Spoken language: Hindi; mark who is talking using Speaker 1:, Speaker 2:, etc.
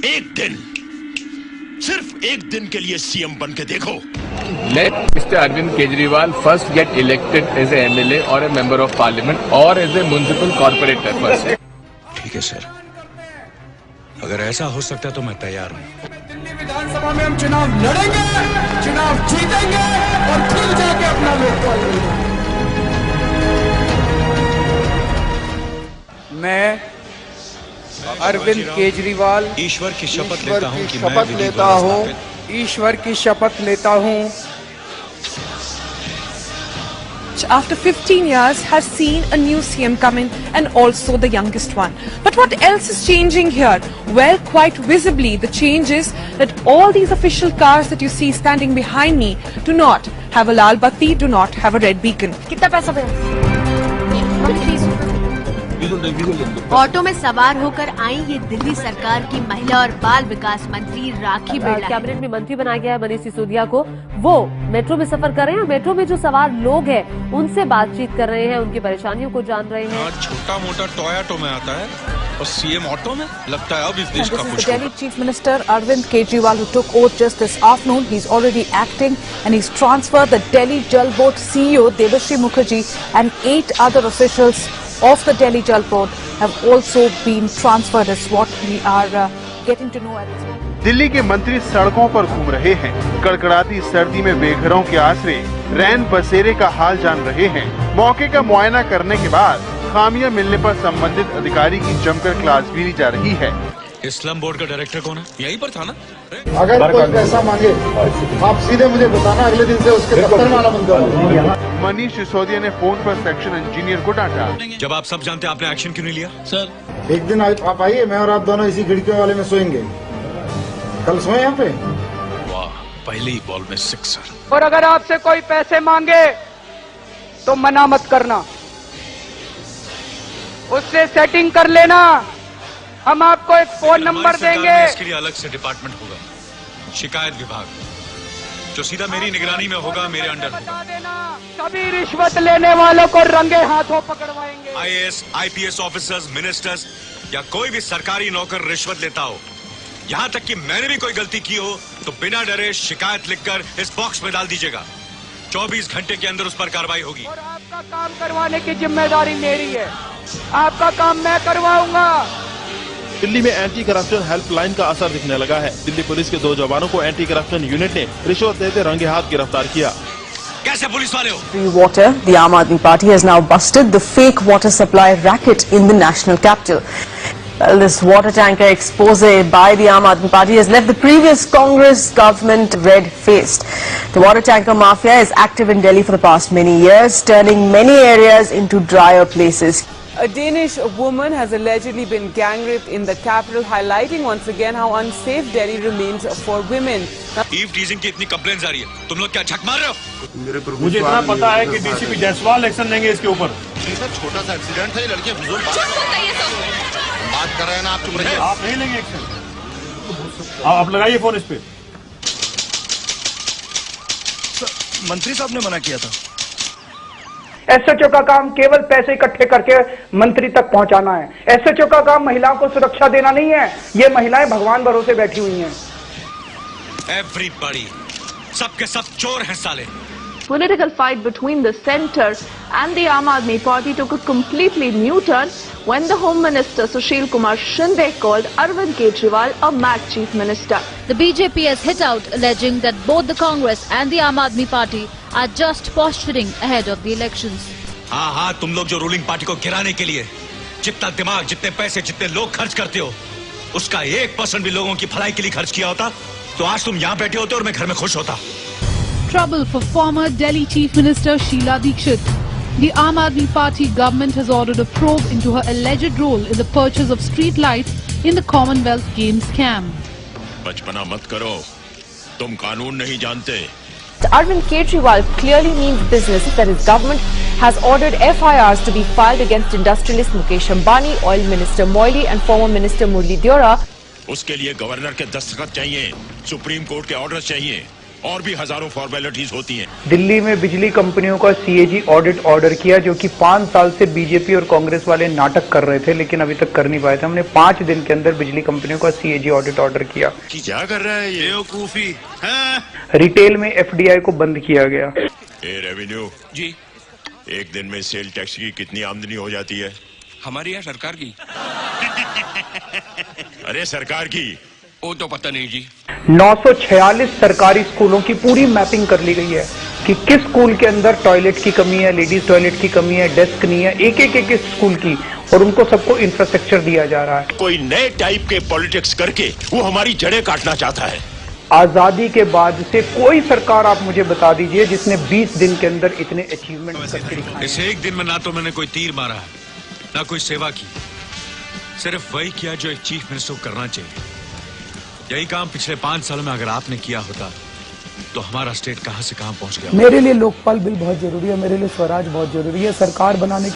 Speaker 1: एक दिन, सिर्फ एक दिन के लिए सीएम बन के देखो।
Speaker 2: Let Mr. Arvind Kejriwal first get elected as a MLA or a member of parliament or as a municipal corporator first.
Speaker 1: ठीक है सर, अगर ऐसा हो सकता तो मैं तैयार हूँ।
Speaker 3: दिल्ली विधानसभा में हम चुनाव लड़ेंगे, चुनाव जीतेंगे और फिर जाके अपना लोकपाल बनेंगे। मैं अरविंद केजरीवाल
Speaker 1: ईश्वर की शपथ लेता हूँ कि
Speaker 3: ईश्वर की शपथ लेता हूँ।
Speaker 4: After 15 years has seen a new CM come in and also the youngest one. But what else is changing here? Well, quite visibly the change is that all these official cars that you see standing behind me do not have a lal batti, do not have a red beacon.
Speaker 5: कितना पैसा भैया? ऑटो में सवार होकर आई ये दिल्ली सरकार की महिला और बाल विकास मंत्री राखी बिरला।
Speaker 6: कैबिनेट में मंत्री बनाया गया है मनीष सिसोदिया को। वो मेट्रो में सफर कर रहे हैं। मेट्रो में जो सवार लोग हैं उनसे बातचीत कर रहे हैं, उनकी परेशानियों को जान रहे हैं।
Speaker 1: छोटा मोटा टोयोटो में आता है और सीएम ऑटो में, लगता है अब इस देश का कुछ।
Speaker 4: Delhi Chief Minister Arvind Kejriwal, who took oath just this afternoon, he's already acting and he's transferred the Delhi Jal Board CEO Debashree Mukherjee and 8 other officials of the Delhi Jal Board have also been transferred, is what we are getting to know at this moment.
Speaker 7: Delhi के मंत्री सड़कों पर घूम रहे हैं, कड़कड़ाती सर्दी में बेघरों के आसरे रैन बसेरे का हाल जान रहे हैं। मौके का मुआयना करने के बाद खामियां मिलने पर संबंधित अधिकारी की जमकर क्लास भी ली जा रही है।
Speaker 1: इस्लाम बोर्ड का डायरेक्टर कौन है? यहीं पर था ना?
Speaker 8: अगर कोई पैसा मांगे आप सीधे मुझे बताना, अगले दिन से उसके दफ्तर में आना बंद करो।
Speaker 7: मनीष सिसोदिया ने फोन पर सेक्शन इंजीनियर को डांटा।
Speaker 1: जब आप सब जानते आपने एक्शन क्यों नहीं लिया? सर
Speaker 8: एक दिन आप आइए, मैं और आप दोनों इसी खिड़कियों वाले में सोएंगे। कल सोए यहाँ पे।
Speaker 1: वाह, पहले ही बॉल में सिक्सर।
Speaker 3: और अगर आपसे कोई पैसे मांगे तो मना मत करना, उससे सेटिंग कर लेना। हम आपको एक फोन नंबर देंगे।
Speaker 1: इसके लिए अलग से डिपार्टमेंट होगा, शिकायत विभाग, जो सीधा मेरी निगरानी में होगा, मेरे अंडर होगा।
Speaker 3: सभी रिश्वत लेने वालों को रंगे हाथों पकड़वाएंगे।
Speaker 1: आईएएस, आईपीएस ऑफिसर्स, मिनिस्टर्स या कोई भी सरकारी नौकर रिश्वत लेता हो, यहाँ तक कि मैंने भी कोई गलती की हो तो बिना डरे शिकायत लिखकर इस बॉक्स में डाल दीजिएगा। 24 घंटे के अंदर उस पर कार्रवाई होगी।
Speaker 3: और आपका काम करवाने की जिम्मेदारी मेरी है, आपका काम मैं करवाऊंगा।
Speaker 9: दिल्ली में एंटी करप्शन हेल्पलाइन का असर दिखने लगा है। दिल्ली पुलिस के 2 जवानों को एंटी करप्शन यूनिट ने रिश्वत देते रंगे हाथ गिरफ्तार किया।
Speaker 1: कैसे पुलिस वाले हो?
Speaker 4: Free water, the Aam Aadmi Party has now busted the fake water supply racket in the national capital. Well, this water tanker expose by the Aam Aadmi Party has left the previous Congress government red-faced. The water tanker mafia is active in Delhi for the past many years, turning many areas into drier places. A Danish woman has allegedly been gang raped in the capital, highlighting once again how unsafe Delhi remains for women.
Speaker 1: Eve teasing की इतनी कंप्लेंट्स आ रही है, तुम लोग क्या झक मार रहे हो?
Speaker 9: मुझे इतना पता है कि डीसीपी जायसवाल एक्शन लेंगे इसके ऊपर।
Speaker 8: छोटा सा एक्सीडेंट था, ये लड़के बात कर रहे हैं ना, आप चुप रहिए।
Speaker 9: आप नहीं लेंगे एक्शन? आप लगाइए फोन इस पे।
Speaker 1: मंत्री साहब ने मना किया था।
Speaker 3: एसएचओ का काम केवल पैसे इकट्ठे करके मंत्री तक पहुंचाना है। एसएचओ का काम महिलाओं को सुरक्षा देना नहीं है। ये महिलाएं भगवान भरोसे बैठी हुई हैं।
Speaker 1: एवरीबॉडी, सबके सब चोर हैं साले।
Speaker 10: Political fight between the centre and the Aam Aadmi Party took a completely new turn when the Home Minister Sushil Kumar Shinde called Arvind Kejriwal a mad Chief Minister.
Speaker 5: The BJP has hit out, alleging that both the Congress and the Aam Aadmi Party are just posturing ahead of the elections.
Speaker 1: हाँ, तुम लोग जो रूलिंग पार्टी को गिराने के लिए जितना दिमाग, जितने पैसे, जितने लोग खर्च करते हो, उसका 1% भी लोगों की भलाई के लिए खर्च किया होता तो आज तुम यहाँ बैठे होते और मैं घर में खुश होता।
Speaker 10: Trouble for former Delhi Chief Minister Sheila Dikshit. The Aam Aadmi Party government has ordered a probe into her alleged role in the purchase of street lights in the Commonwealth Games scam.
Speaker 1: बचपना मत करो, तुम कानून नहीं जानते।
Speaker 4: Arvind Kejriwal clearly means business that his government has ordered FIRs to be filed against industrialist Mukesh Ambani, oil minister Moily and former minister Murli Deora.
Speaker 1: उसके लिए गवर्नर के दस्तखत चाहिए, सुप्रीम कोर्ट के ऑर्डर चाहिए,
Speaker 11: और भी हजारों फॉर्मेलिटीज होती हैं।
Speaker 3: दिल्ली में बिजली कंपनियों का सीएजी ऑडिट ऑर्डर किया, जो कि 5 साल से बीजेपी और कांग्रेस वाले नाटक कर रहे थे, लेकिन अभी तक कर नहीं पाए थे। हमने 5 दिन के अंदर बिजली कंपनियों का सीएजी ऑडिट ऑर्डर किया।
Speaker 11: क्या कर रहा है ये बेवकूफी?
Speaker 3: रिटेल में एफडीआई को बंद किया गया।
Speaker 11: रेवेन्यू जी, एक दिन में सेल टैक्स की कितनी आमदनी हो जाती है?
Speaker 12: हमारी या सरकार की?
Speaker 11: अरे सरकार की
Speaker 12: वो तो पता नहीं जी।
Speaker 3: 946 सरकारी स्कूलों की पूरी मैपिंग कर ली गई है कि किस स्कूल के अंदर टॉयलेट की कमी है, लेडीज टॉयलेट की कमी है, डेस्क नहीं है, एक स्कूल की, और उनको सबको इंफ्रास्ट्रक्चर दिया जा रहा है।
Speaker 11: कोई नए टाइप के पॉलिटिक्स करके वो हमारी जड़ें काटना चाहता है।
Speaker 3: आजादी के बाद से कोई सरकार आप मुझे बता दीजिए जिसने 20 दिन के अंदर इतने अचीवमेंट करके दिखाए।
Speaker 1: इस एक दिन में ना तो मैंने कोई तीर मारा है, ना कोई सेवा की, सिर्फ वही किया जो एक चीफ मिनिस्टर को करना चाहिए। यही काम पिछले 5 सालों में अगर आपने किया होता तो हमारा स्टेट कहां से कहां पहुंच गया।
Speaker 3: मेरे लिए लोकपाल बिल बहुत जरूरी है, मेरे लिए स्वराज बहुत जरूरी है। सरकार बनाने